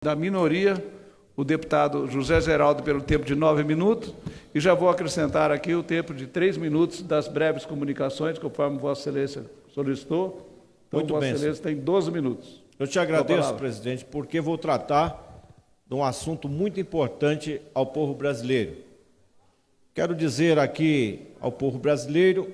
Da minoria, o deputado José Geraldo, pelo tempo de 9 minutos, e já vou acrescentar aqui o tempo de 3 minutos das breves comunicações, conforme Vossa Excelência solicitou. Então, Muito Vossa bem, Excelência tem 12 minutos. Eu te agradeço, presidente, porque vou tratar de um assunto muito importante ao povo brasileiro. Quero dizer aqui ao povo brasileiro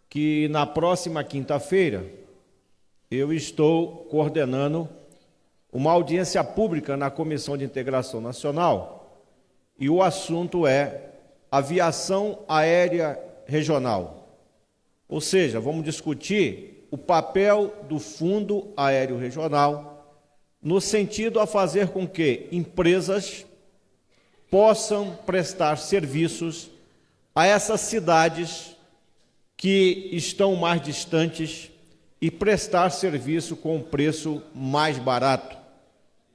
que na próxima quinta-feira eu estou coordenando uma audiência pública na Comissão de Integração Nacional e o assunto é aviação aérea regional. Ou seja, vamos discutir o papel do Fundo Aéreo Regional no sentido a fazer com que empresas possam prestar serviços a essas cidades que estão mais distantes e prestar serviço com um preço mais barato,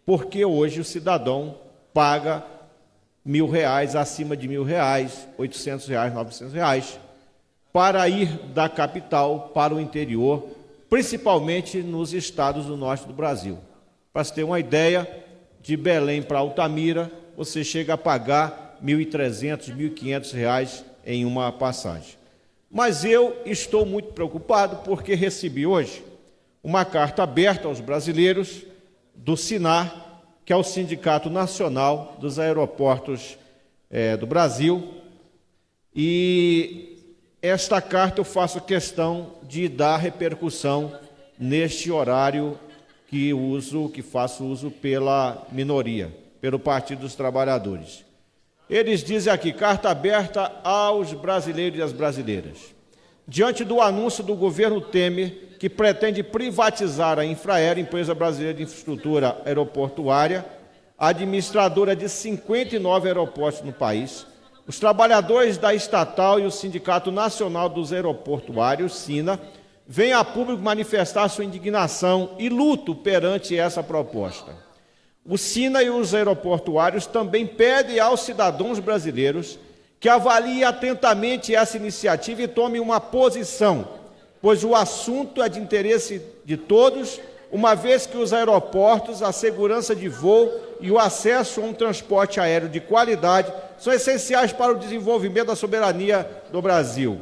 porque hoje o cidadão paga R$1.000, acima de R$1.000, R$800, R$900, para ir da capital para o interior, principalmente nos estados do norte do Brasil. Para você ter uma ideia, de Belém para Altamira, você chega a pagar R$1.300, R$1.500 em uma passagem. Mas eu estou muito preocupado porque recebi hoje uma carta aberta aos brasileiros do SINAR, que é o Sindicato Nacional dos Aeroportos do Brasil, e esta carta eu faço questão de dar repercussão neste horário que faço uso pela minoria, pelo Partido dos Trabalhadores. Eles dizem aqui, carta aberta aos brasileiros e às brasileiras. Diante do anúncio do governo Temer, que pretende privatizar a Infraero, empresa brasileira de infraestrutura aeroportuária, administradora de 59 aeroportos no país, os trabalhadores da estatal e o Sindicato Nacional dos Aeroportuários, SINA, vêm a público manifestar sua indignação e luto perante essa proposta. O SINA e os aeroportuários também pedem aos cidadãos brasileiros que avaliem atentamente essa iniciativa e tomem uma posição, pois o assunto é de interesse de todos, uma vez que os aeroportos, a segurança de voo e o acesso a um transporte aéreo de qualidade são essenciais para o desenvolvimento da soberania do Brasil.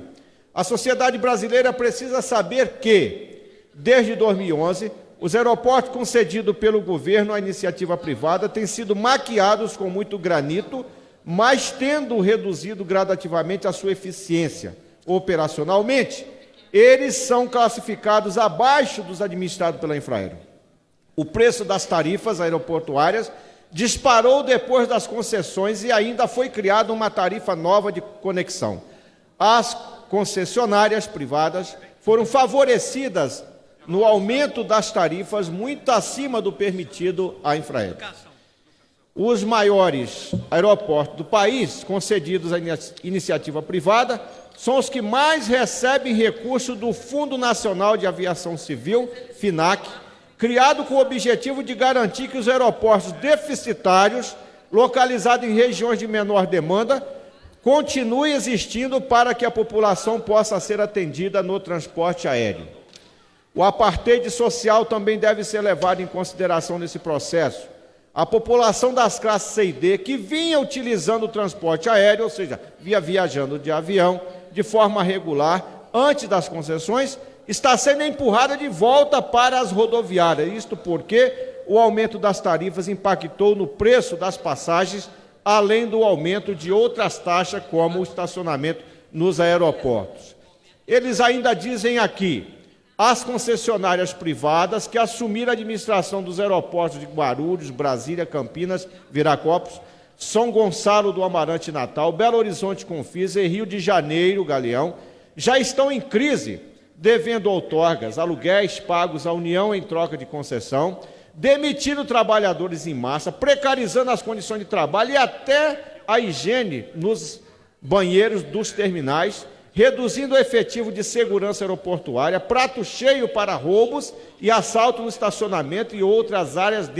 A sociedade brasileira precisa saber que, desde 2011, os aeroportos concedidos pelo governo à iniciativa privada têm sido maquiados com muito granito, mas tendo reduzido gradativamente a sua eficiência operacionalmente, eles são classificados abaixo dos administrados pela Infraero. O preço das tarifas aeroportuárias disparou depois das concessões e ainda foi criada uma tarifa nova de conexão. As concessionárias privadas foram favorecidas no aumento das tarifas muito acima do permitido à Infraero. Os maiores aeroportos do país, concedidos à iniciativa privada, são os que mais recebem recursos do Fundo Nacional de Aviação Civil, FNAC, criado com o objetivo de garantir que os aeroportos deficitários, localizados em regiões de menor demanda, continuem existindo para que a população possa ser atendida no transporte aéreo. O apartheid social também deve ser levado em consideração nesse processo. A população das classes C e D, que vinha utilizando o transporte aéreo, ou seja, viajando de avião, de forma regular, antes das concessões, está sendo empurrada de volta para as rodoviárias. Isto porque o aumento das tarifas impactou no preço das passagens, além do aumento de outras taxas, como o estacionamento nos aeroportos. Eles ainda dizem aqui, as concessionárias privadas que assumiram a administração dos aeroportos de Guarulhos, Brasília, Campinas, Viracopos, São Gonçalo do Amarante Natal, Belo Horizonte Confins e Rio de Janeiro, Galeão, já estão em crise, devendo outorgas, aluguéis pagos à União em troca de concessão, demitindo trabalhadores em massa, precarizando as condições de trabalho e até a higiene nos banheiros dos terminais, reduzindo o efetivo de segurança aeroportuária, prato cheio para roubos e assalto no estacionamento e outras áreas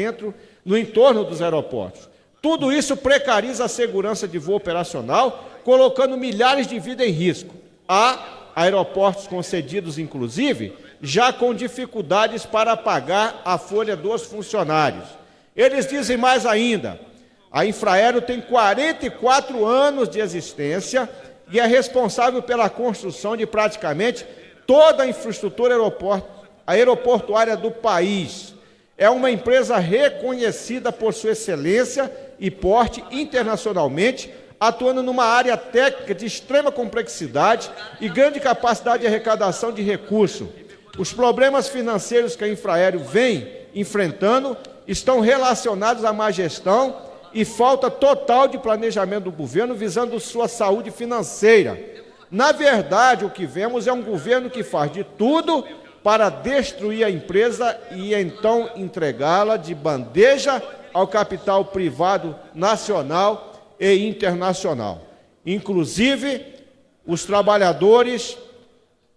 no entorno dos aeroportos. Tudo isso precariza a segurança de voo operacional, colocando milhares de vidas em risco. Há aeroportos concedidos, inclusive, já com dificuldades para pagar a folha dos funcionários. Eles dizem mais ainda, a Infraero tem 44 anos de existência e é responsável pela construção de praticamente toda a infraestrutura aeroportuária do país. É uma empresa reconhecida por sua excelência e porte internacionalmente, atuando numa área técnica de extrema complexidade e grande capacidade de arrecadação de recursos. Os problemas financeiros que a Infraero vem enfrentando estão relacionados à má gestão e falta total de planejamento do governo visando sua saúde financeira. Na verdade, o que vemos é um governo que faz de tudo para destruir a empresa e então entregá-la de bandeja ao capital privado nacional e internacional. Inclusive, os trabalhadores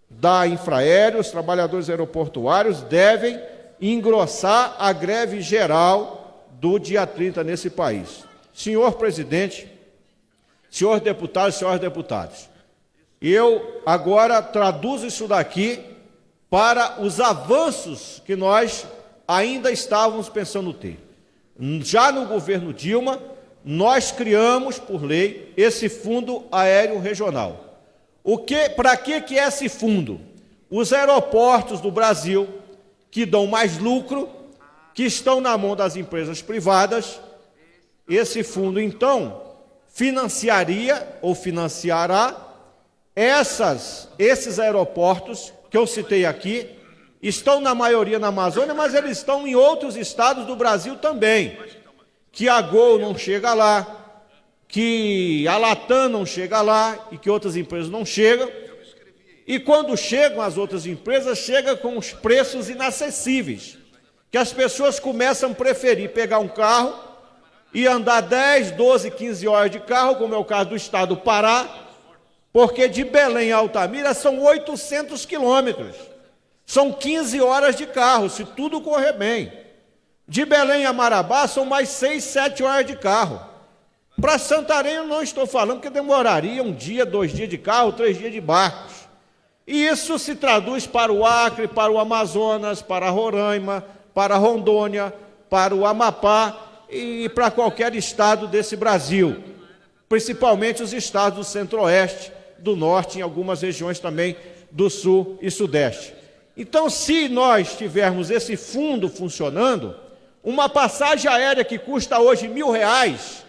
da Infraero, os trabalhadores aeroportuários devem engrossar a greve geral do dia 30 nesse país. Senhor presidente, senhores deputados, eu agora traduzo isso daqui para os avanços que nós ainda estávamos pensando ter. Já no governo Dilma, nós criamos, por lei, esse Fundo Aéreo Regional. Para que é esse fundo? Os aeroportos do Brasil, que dão mais lucro, que estão na mão das empresas privadas, esse fundo, então, financiaria ou financiará esses aeroportos que eu citei aqui, estão na maioria na Amazônia, mas eles estão em outros estados do Brasil também, que a Gol não chega lá, que a Latam não chega lá e que outras empresas não chegam. E quando chegam as outras empresas, chegam com os preços inacessíveis, que as pessoas começam a preferir pegar um carro e andar 10, 12, 15 horas de carro, como é o caso do estado do Pará, porque de Belém a Altamira são 800 quilômetros. São 15 horas de carro, se tudo correr bem. De Belém a Marabá são mais 6, 7 horas de carro. Para Santarém eu não estou falando, porque demoraria 1 dia, 2 dias de carro, 3 dias de barcos. E isso se traduz para o Acre, para o Amazonas, para Roraima, para Rondônia, para o Amapá e para qualquer estado desse Brasil. Principalmente os estados do Centro-Oeste, do Norte, em algumas regiões também do Sul e Sudeste. Então, se nós tivermos esse fundo funcionando, uma passagem aérea que custa hoje R$1.000,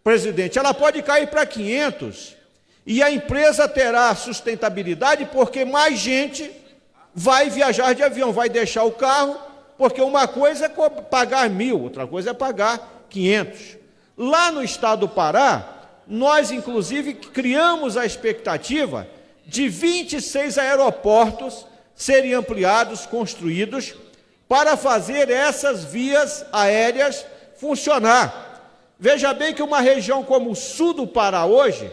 presidente, ela pode cair para 500, e a empresa terá sustentabilidade porque mais gente vai viajar de avião, vai deixar o carro, porque uma coisa é pagar 1.000, outra coisa é pagar 500. Lá no estado do Pará, nós inclusive criamos a expectativa de 26 aeroportos serem ampliados, construídos, para fazer essas vias aéreas funcionar. Veja bem que uma região como o sul do Pará hoje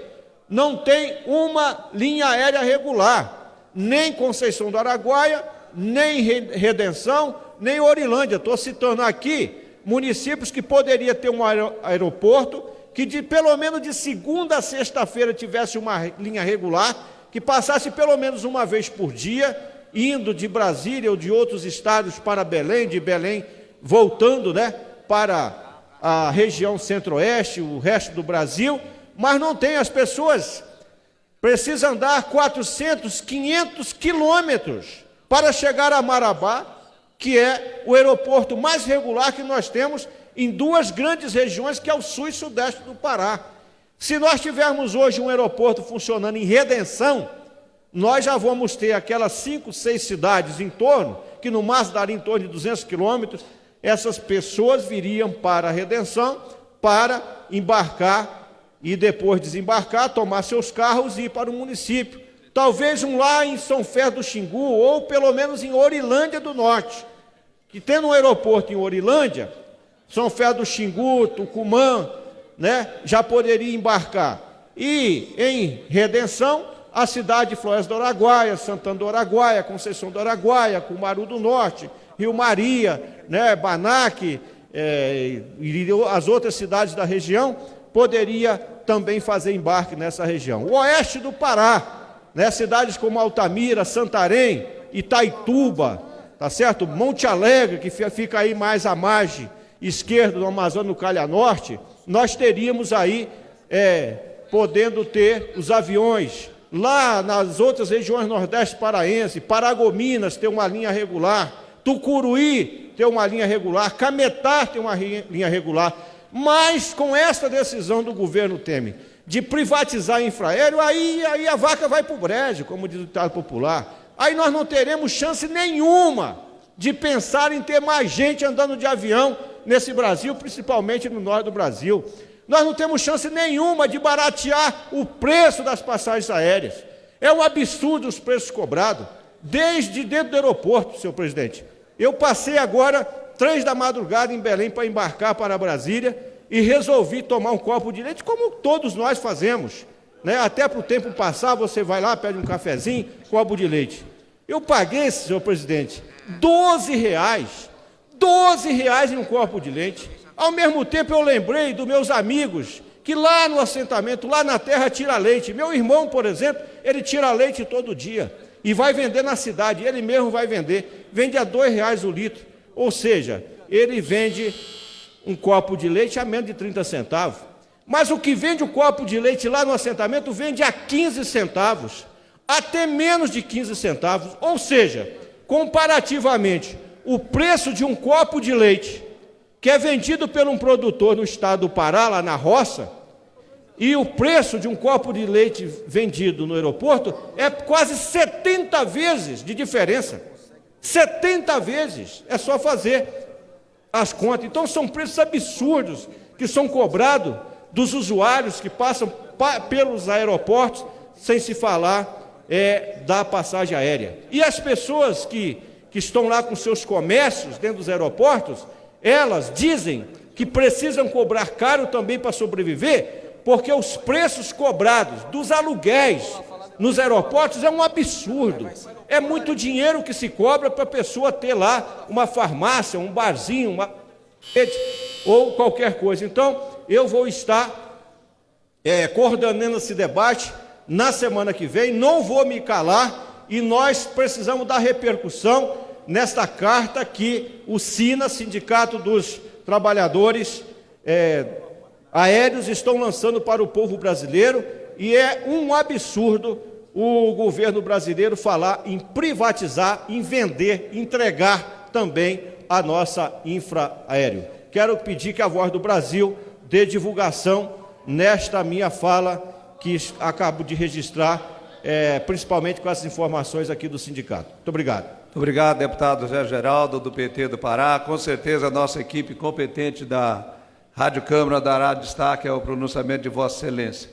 não tem uma linha aérea regular, nem Conceição do Araguaia, nem Redenção, nem Orilândia. Estou citando aqui municípios que poderiam ter um aeroporto que pelo menos de segunda a sexta-feira tivesse uma linha regular, que passasse pelo menos uma vez por dia, indo de Brasília ou de outros estados para Belém, de Belém voltando, para a região centro-oeste, o resto do Brasil, mas não tem. As pessoas precisam andar 400, 500 quilômetros para chegar a Marabá, que é o aeroporto mais regular que nós temos em duas grandes regiões, que é o sul e sudeste do Pará. Se nós tivermos hoje um aeroporto funcionando em Redenção, nós já vamos ter aquelas 5, 6 cidades em torno, que no máximo daria em torno de 200 quilômetros, essas pessoas viriam para a Redenção para embarcar e depois desembarcar, tomar seus carros e ir para o município. Talvez um lá em São Félix do Xingu, ou pelo menos em Orilândia do Norte, que tendo um aeroporto em Orilândia, São Félix do Xingu, Tucumã, já poderia embarcar. E em Redenção, a cidade de Floresta do Araguaia, Santana do Araguaia, Conceição do Araguaia, Cumaru do Norte, Rio Maria, Banac, e as outras cidades da região, poderia também fazer embarque nessa região. O oeste do Pará, cidades como Altamira, Santarém, Itaituba, tá certo? Monte Alegre, que fica aí mais à margem, esquerdo do Amazonas, no Calha Norte, nós teríamos aí, podendo ter os aviões lá nas outras regiões nordeste paraense, Paragominas ter uma linha regular, Tucuruí ter uma linha regular, Cametá ter uma linha regular. Mas com essa decisão do governo Temer de privatizar infraero, aí a vaca vai para o brejo, como diz o ditado popular. Aí nós não teremos chance nenhuma de pensar em ter mais gente andando de avião nesse Brasil, principalmente no norte do Brasil. Nós não temos chance nenhuma de baratear o preço das passagens aéreas. É um absurdo os preços cobrados, desde dentro do aeroporto, senhor presidente. Eu passei agora 3 da madrugada em Belém para embarcar para Brasília e resolvi tomar um copo de leite, como todos nós fazemos, né? Até para o tempo passar, você vai lá, pede um cafezinho, copo de leite. Eu paguei, senhor presidente, R$12 em um copo de leite. Ao mesmo tempo, eu lembrei dos meus amigos que lá no assentamento, lá na terra, tira leite. Meu irmão, por exemplo, ele tira leite todo dia e vai vender na cidade, ele mesmo vai vender. Vende a R$2 o litro, ou seja, ele vende um copo de leite a menos de 30 centavos. Mas o que vende o copo de leite lá no assentamento vende a 15 centavos, até menos de 15 centavos. Ou seja, comparativamente, o preço de um copo de leite que é vendido por um produtor no estado do Pará, lá na roça, e o preço de um copo de leite vendido no aeroporto é quase 70 vezes de diferença. 70 vezes, é só fazer as contas. Então são preços absurdos que são cobrados dos usuários que passam pelos aeroportos, sem se falar da passagem aérea. E as pessoas que estão lá com seus comércios dentro dos aeroportos, elas dizem que precisam cobrar caro também para sobreviver, porque os preços cobrados dos aluguéis nos aeroportos é um absurdo. É muito dinheiro que se cobra para a pessoa ter lá uma farmácia, um barzinho, uma rede ou qualquer coisa. Então, eu vou estar coordenando esse debate na semana que vem, não vou me calar, e nós precisamos dar repercussão nesta carta que o SINA, Sindicato dos Trabalhadores Aéreos, estão lançando para o povo brasileiro, e é um absurdo o governo brasileiro falar em privatizar, em vender, entregar também a nossa infra-aéreo. Quero pedir que a Voz do Brasil dê divulgação nesta minha fala que acabo de registrar, principalmente com essas informações aqui do sindicato. Muito obrigado. Muito obrigado, deputado José Geraldo, do PT do Pará. Com certeza a nossa equipe competente da Rádio Câmara dará destaque ao pronunciamento de Vossa Excelência.